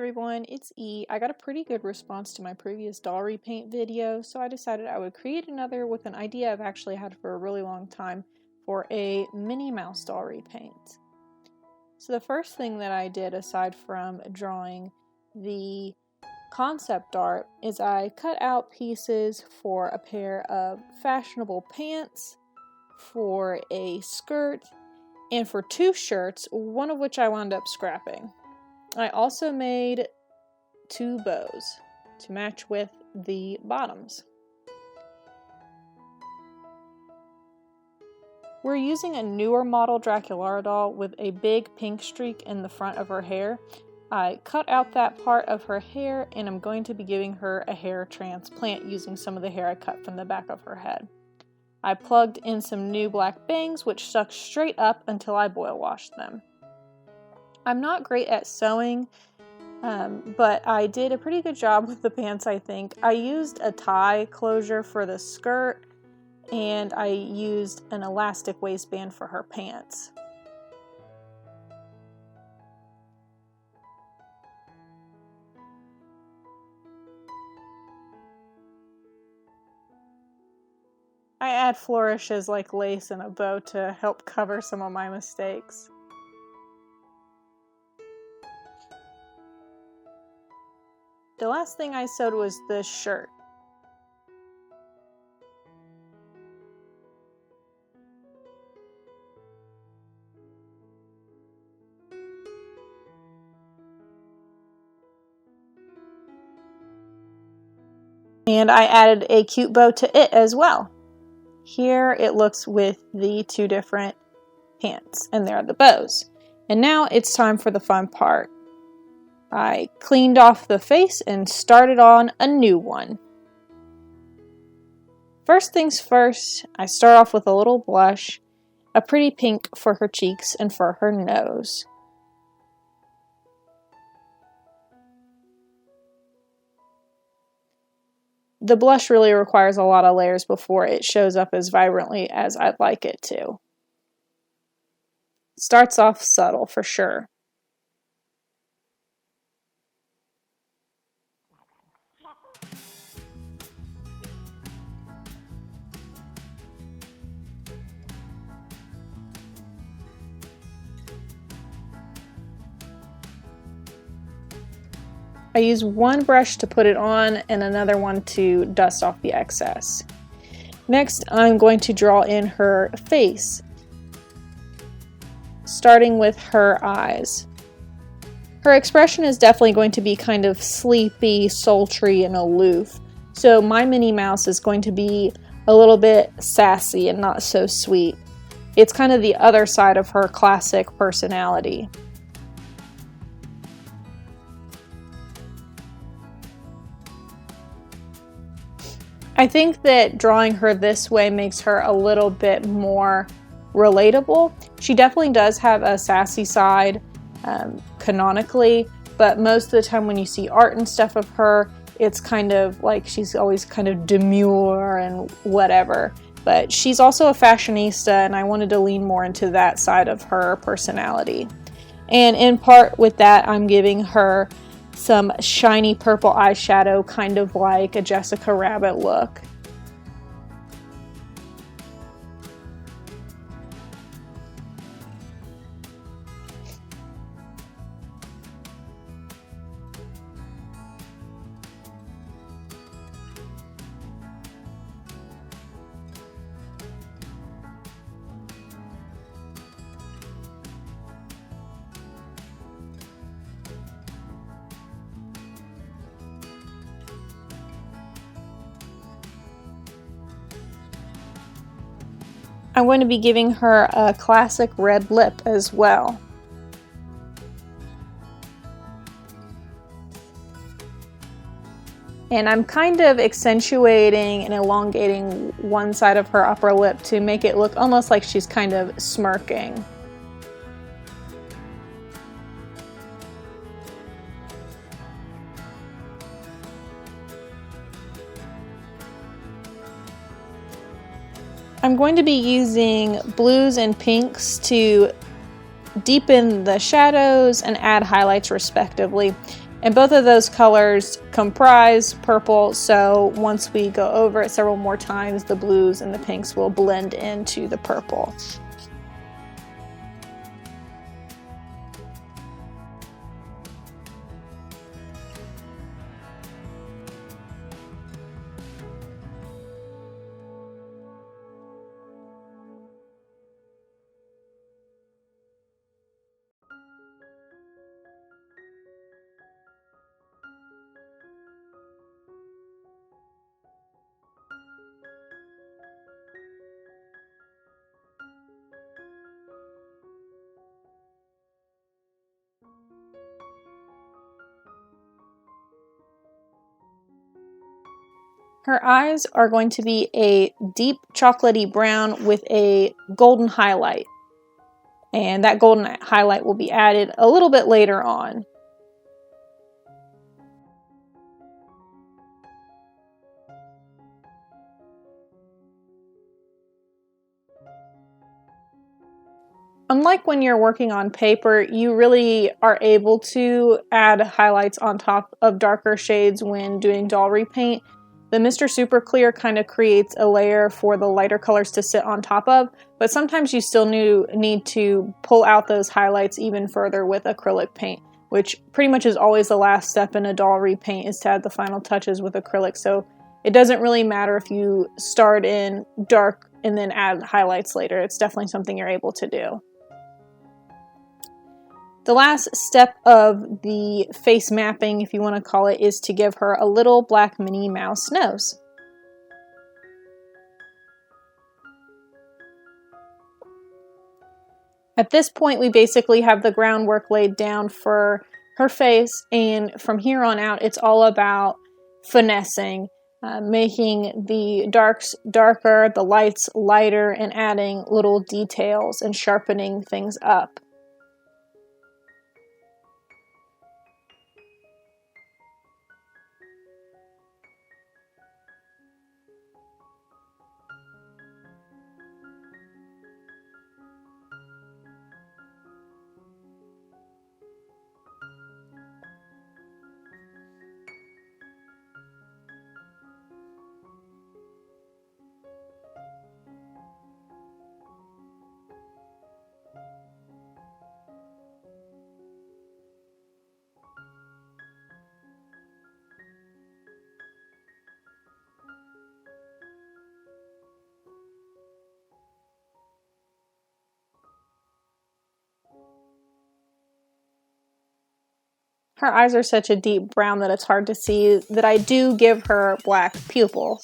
everyone, it's E. I got a pretty good response to my previous doll repaint video, so I decided I would create another with an idea I've actually had for a really long time for a Minnie Mouse doll repaint. So the first thing that I did, aside from drawing the concept art, is I cut out pieces for a pair of fashionable pants, for a skirt, and for two shirts, one of which I wound up scrapping. I also made two bows to match with the bottoms. We're using a newer model Draculara doll with a big pink streak in the front of her hair. I cut out that part of her hair and I'm going to be giving her a hair transplant using some of the hair I cut from the back of her head. I plugged in some new black bangs which stuck straight up until I boil washed them. I'm not great at sewing, but I did a pretty good job with the pants, I think. I used a tie closure for the skirt, and I used an elastic waistband for her pants. I add flourishes like lace and a bow to help cover some of my mistakes. The last thing I sewed was this shirt. And I added a cute bow to it as well. Here it looks with the two different pants, and there are the bows. And now it's time for the fun part. I cleaned off the face and started on a new one. First things first, I start off with a little blush, a pretty pink for her cheeks and for her nose. The blush really requires a lot of layers before it shows up as vibrantly as I'd like it to. Starts off subtle for sure. I use one brush to put it on and another one to dust off the excess. Next, I'm going to draw in her face, starting with her eyes. Her expression is definitely going to be kind of sleepy, sultry, and aloof. So my Minnie Mouse is going to be a little bit sassy and not so sweet. It's kind of the other side of her classic personality. I think that drawing her this way makes her a little bit more relatable. She definitely does have a sassy side canonically, but most of the time when you see art and stuff of her, it's kind of like she's always kind of demure and whatever. But she's also a fashionista, and I wanted to lean more into that side of her personality. And in part with that, I'm giving her some shiny purple eyeshadow, kind of like a Jessica Rabbit look. I'm going to be giving her a classic red lip as well. And I'm kind of accentuating and elongating one side of her upper lip to make it look almost like she's kind of smirking. I'm going to be using blues and pinks to deepen the shadows and add highlights respectively. And both of those colors comprise purple, so once we go over it several more times, the blues and the pinks will blend into the purple. Her eyes are going to be a deep chocolatey brown with a golden highlight. And that golden highlight will be added a little bit later on. Unlike when you're working on paper, you really are able to add highlights on top of darker shades when doing doll repaint. The Mr. Super Clear kind of creates a layer for the lighter colors to sit on top of, but sometimes you still need to pull out those highlights even further with acrylic paint, which pretty much is always the last step in a doll repaint, is to add the final touches with acrylic. So it doesn't really matter if you start in dark and then add highlights later. It's definitely something you're able to do. The last step of the face mapping, if you want to call it, is to give her a little black Minnie Mouse nose. At this point, we basically have the groundwork laid down for her face, and from here on out, it's all about finessing, making the darks darker, the lights lighter, and adding little details and sharpening things up. Her eyes are such a deep brown that it's hard to see that I do give her black pupils.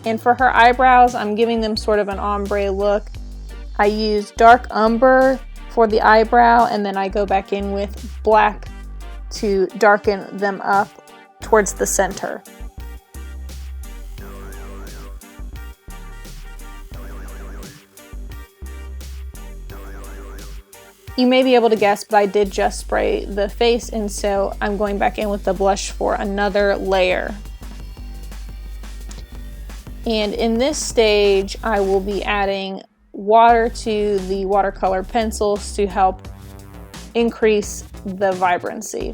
And for her eyebrows, I'm giving them sort of an ombre look. I use dark umber for the eyebrow, and then I go back in with black to darken them up towards the center. You may be able to guess, but I did just spray the face, and so I'm going back in with the blush for another layer. And in this stage, I will be adding water to the watercolor pencils to help increase the vibrancy.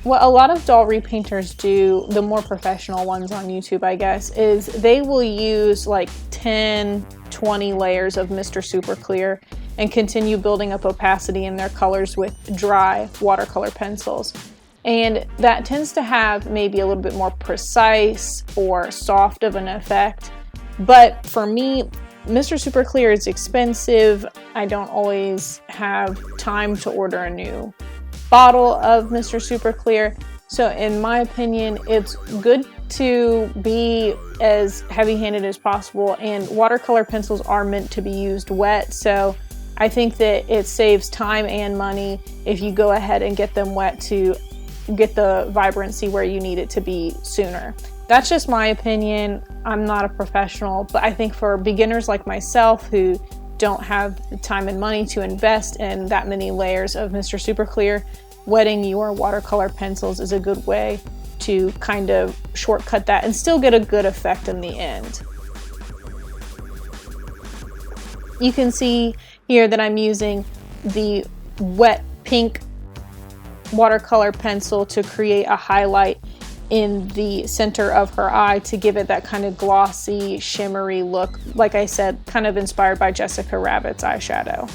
What a lot of doll repainters do, the more professional ones on YouTube, I guess, is they will use like 10, 20 layers of Mr. Super Clear and continue building up opacity in their colors with dry watercolor pencils. And that tends to have maybe a little bit more precise or soft of an effect. But for me, Mr. Super Clear is expensive. I don't always have time to order a new bottle of Mr. Super Clear. So in my opinion, it's good to be as heavy-handed as possible, and watercolor pencils are meant to be used wet. So I think that it saves time and money if you go ahead and get them wet to get the vibrancy where you need it to be sooner. That's just my opinion. I'm not a professional, but I think for beginners like myself who don't have the time and money to invest in that many layers of Mr. Super Clear, wetting your watercolor pencils is a good way to kind of shortcut that and still get a good effect in the end. You can see here that I'm using the wet pink watercolor pencil to create a highlight in the center of her eye to give it that kind of glossy, shimmery look. Like I said, kind of inspired by Jessica Rabbit's eyeshadow.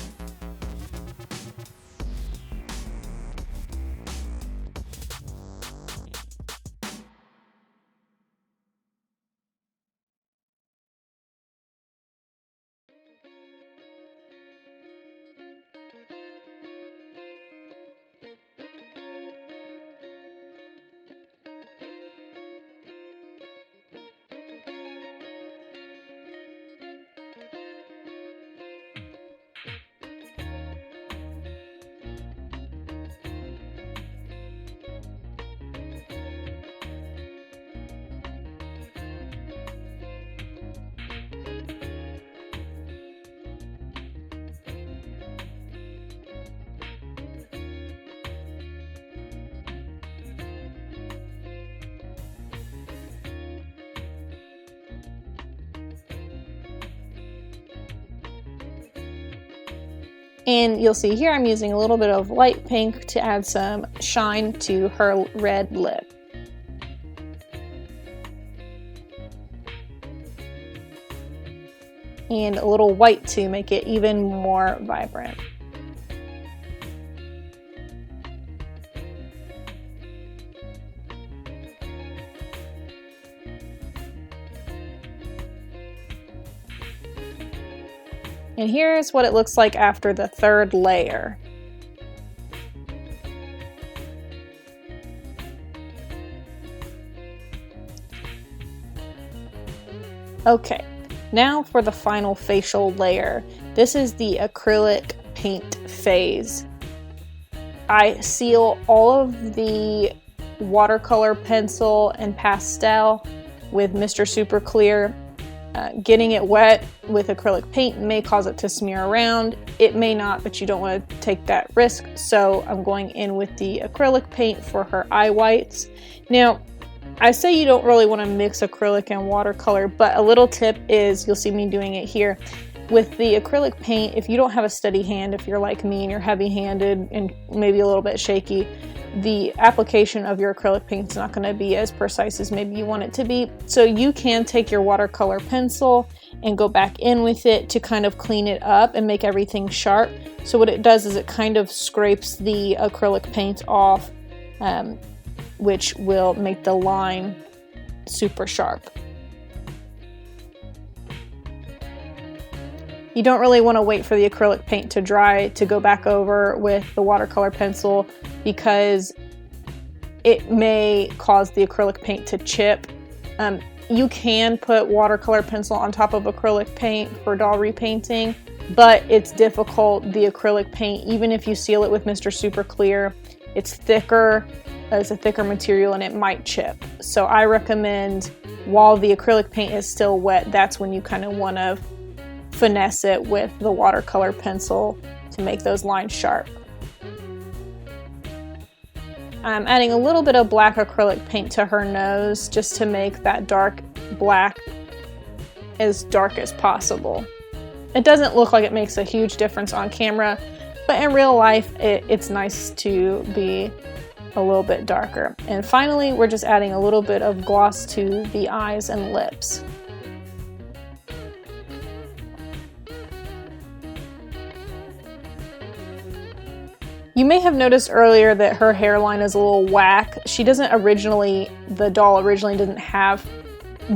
And you'll see here I'm using a little bit of light pink to add some shine to her red lip. And a little white to make it even more vibrant. And here's what it looks like after the third layer. Okay, now for the final facial layer. This is the acrylic paint phase. I seal all of the watercolor pencil and pastel with Mr. Super Clear. Getting it wet with acrylic paint may cause it to smear around. It may not, but you don't want to take that risk. So I'm going in with the acrylic paint for her eye whites. Now, I say you don't really want to mix acrylic and watercolor, but a little tip is, you'll see me doing it here. With the acrylic paint, if you don't have a steady hand, if you're like me and you're heavy-handed and maybe a little bit shaky, the application of your acrylic paint is not going to be as precise as maybe you want it to be. So you can take your watercolor pencil and go back in with it to kind of clean it up and make everything sharp. So what it does is it kind of scrapes the acrylic paint off, which will make the line super sharp. You don't really want to wait for the acrylic paint to dry to go back over with the watercolor pencil, because it may cause the acrylic paint to chip. You can put watercolor pencil on top of acrylic paint for doll repainting, but it's difficult. The acrylic paint, even if you seal it with Mr. Super Clear, it's thicker, it's a thicker material, and it might chip. So I recommend, while the acrylic paint is still wet, that's when you kind of want to finesse it with the watercolor pencil to make those lines sharp. I'm adding a little bit of black acrylic paint to her nose just to make that dark black as dark as possible. It doesn't look like it makes a huge difference on camera, but in real life it's nice to be a little bit darker. And finally, we're just adding a little bit of gloss to the eyes and lips. You may have noticed earlier that her hairline is a little whack. The doll originally didn't have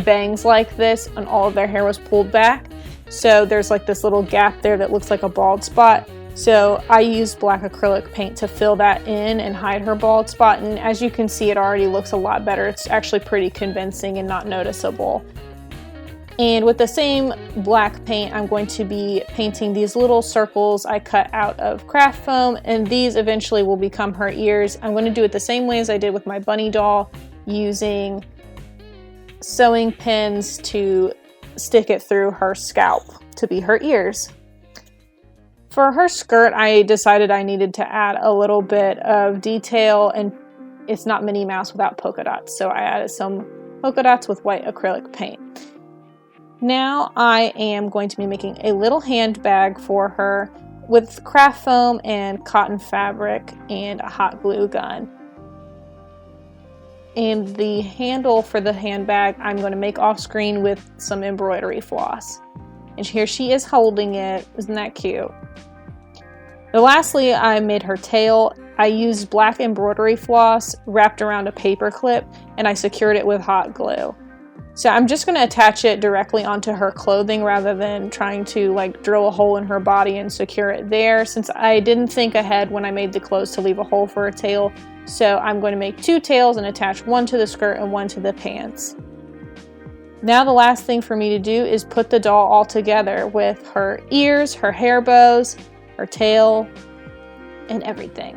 bangs like this, and all of their hair was pulled back. So there's like this little gap there that looks like a bald spot. So I used black acrylic paint to fill that in and hide her bald spot. And as you can see, it already looks a lot better. It's actually pretty convincing and not noticeable. And with the same black paint, I'm going to be painting these little circles I cut out of craft foam, and these eventually will become her ears. I'm going to do it the same way as I did with my bunny doll, using sewing pins to stick it through her scalp to be her ears. For her skirt, I decided I needed to add a little bit of detail, and it's not Minnie Mouse without polka dots, so I added some polka dots with white acrylic paint. Now I am going to be making a little handbag for her with craft foam and cotton fabric and a hot glue gun. And the handle for the handbag I'm going to make off screen with some embroidery floss. And here she is holding it. Isn't that cute? And lastly, I made her tail. I used black embroidery floss wrapped around a paper clip, and I secured it with hot glue. So I'm just going to attach it directly onto her clothing rather than trying to like drill a hole in her body and secure it there, since I didn't think ahead when I made the clothes to leave a hole for a tail. So I'm going to make 2 tails and attach one to the skirt and one to the pants. Now the last thing for me to do is put the doll all together with her ears, her hair bows, her tail, and everything.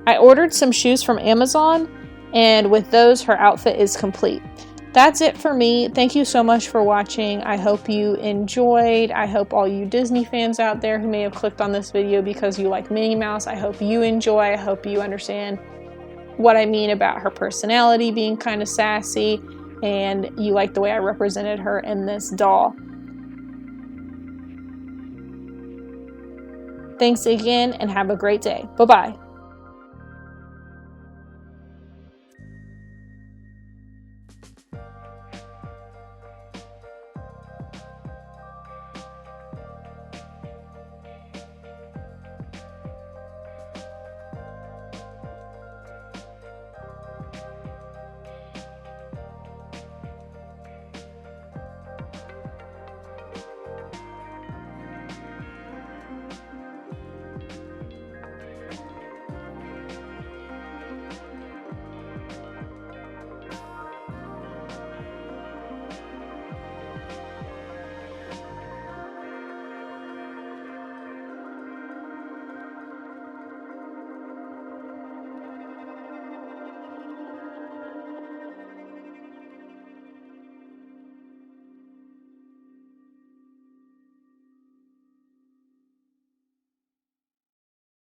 I ordered some shoes from Amazon, and with those her outfit is complete. That's it for me. Thank you so much for watching. I hope you enjoyed. I hope all you Disney fans out there who may have clicked on this video because you like Minnie Mouse, I hope you enjoy. I hope you understand what I mean about her personality being kind of sassy, and you like the way I represented her in this doll. Thanks again and have a great day. Bye-bye.